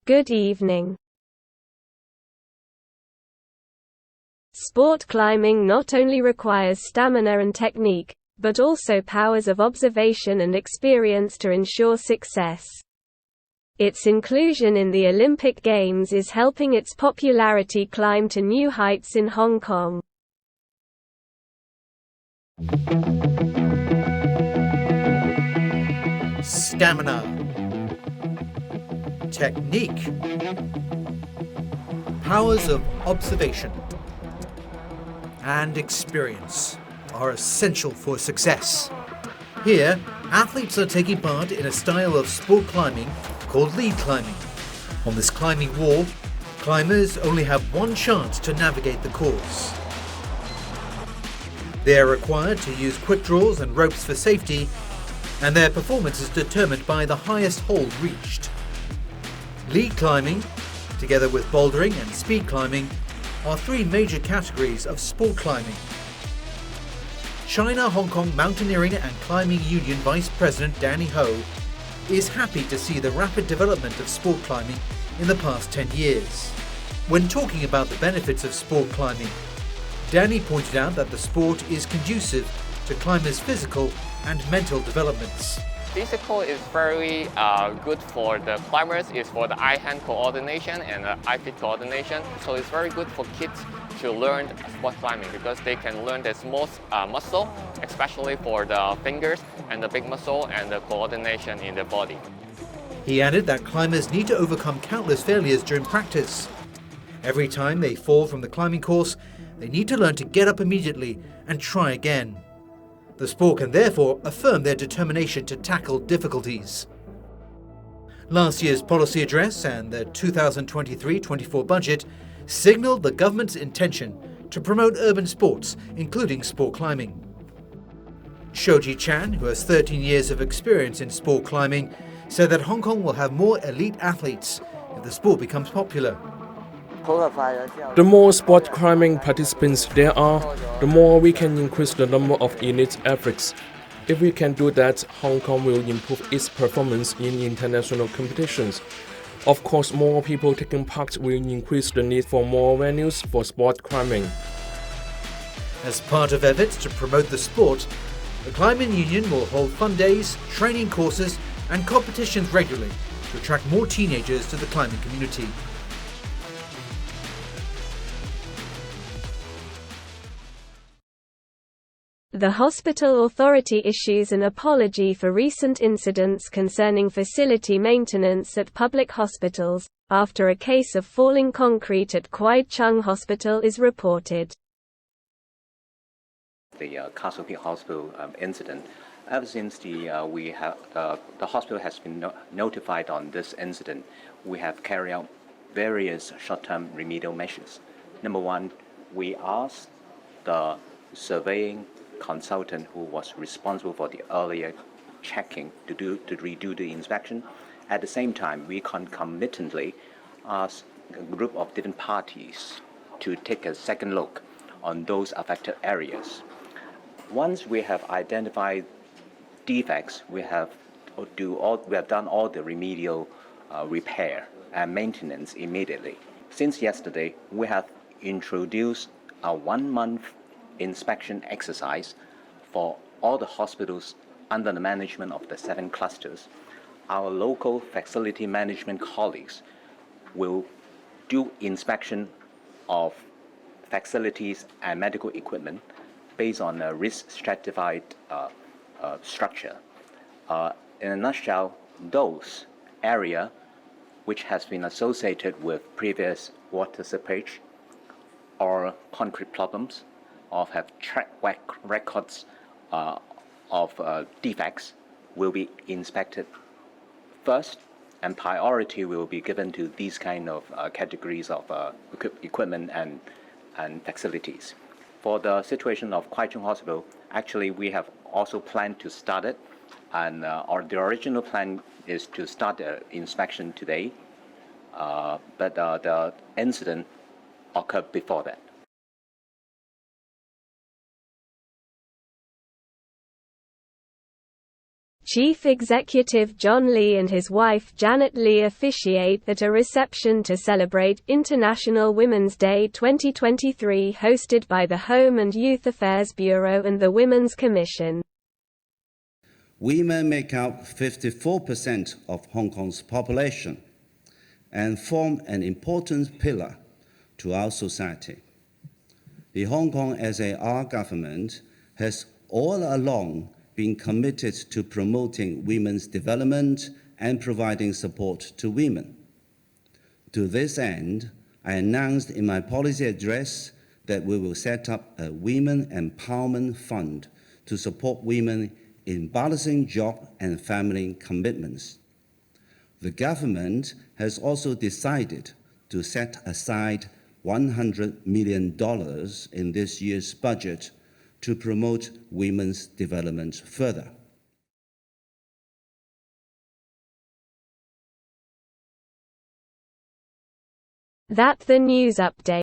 Good evening. Sport climbing not only requires stamina and technique, but also powers of observation and experience to ensure success. Its inclusion in the Olympic Games is helping its popularity climb to new heights in Hong Kong. Stamina, technique, powers of observation, and experience are essential for success. Here, athletes are taking part in a style of sport climbing called lead climbing. On this climbing wall, climbers only have one chance to navigate the course. They are required to use quick draws and ropes for safety, and their performance is determined by the highest hold reached. Lead climbing, together with bouldering and speed climbing, are three major categories of sport climbing. China-Hong Kong Mountaineering and Climbing Union Vice President Danny Ho is happy to see the rapid development of sport climbing in the past 10 years. When talking about the benefits of sport climbing, Danny pointed out that the sport is conducive to climbers' physical and mental developments. Physical is very good for the climbers, it's for the eye-hand coordination and eye-feet coordination. So it's very good for kids to learn sport climbing because they can learn the small muscle, especially for the fingers and the big muscle and the coordination in the body. He added that climbers need to overcome countless failures during practice. Every time they fall from the climbing course, they need to learn to get up immediately and try again. The sport can therefore affirm their determination to tackle difficulties. Last year's policy address and the 2023-24 budget signalled the government's intention to promote urban sports, including sport climbing. Shoji Chan, who has 13 years of experience in sport climbing, said that Hong Kong will have more elite athletes if the sport becomes popular. The more sport climbing participants there are, the more we can increase the number of elite athletes. If we can do that, Hong Kong will improve its performance in international competitions. Of course, more people taking part will increase the need for more venues for sport climbing. As part of efforts to promote the sport, the Climbing Union will hold fun days, training courses and competitions regularly to attract more teenagers to the climbing community. The hospital authority issues an apology for recent incidents concerning facility maintenance at public hospitals, after a case of falling concrete at Kwai Chung Hospital is reported. The Castle Peak Hospital incident. Ever since the hospital has been notified on this incident, we have carried out various short-term remedial measures. Number one, we asked the surveying consultant who was responsible for the earlier checking to redo the inspection. At the same time, we concomitantly asked a group of different parties to take a second look on those affected areas. Once we have identified defects, we have done all the remedial repair and maintenance immediately. Since yesterday, we have introduced a 1-month inspection exercise for all the hospitals under the management of the 7 clusters. Our local facility management colleagues will do inspection of facilities and medical equipment based on a risk stratified structure. In a nutshell, those areas which has been associated with previous water seepage or concrete problems or have track records of defects will be inspected first, and priority will be given to these kind of categories of equipment and facilities. For the situation of Kwai Chung Hospital, actually we have also planned to start it, and the original plan is to start the inspection today, but the incident occurred before that. Chief Executive John Lee and his wife Janet Lee officiate at a reception to celebrate International Women's Day 2023 hosted by the Home and Youth Affairs Bureau and the Women's Commission. Women make up 54% of Hong Kong's population and form an important pillar to our society. The Hong Kong SAR government has all along been committed to promoting women's development and providing support to women. To this end, I announced in my policy address that we will set up a Women Empowerment Fund to support women in balancing job and family commitments. The government has also decided to set aside $100 million in this year's budget to promote women's development further. That's the news update.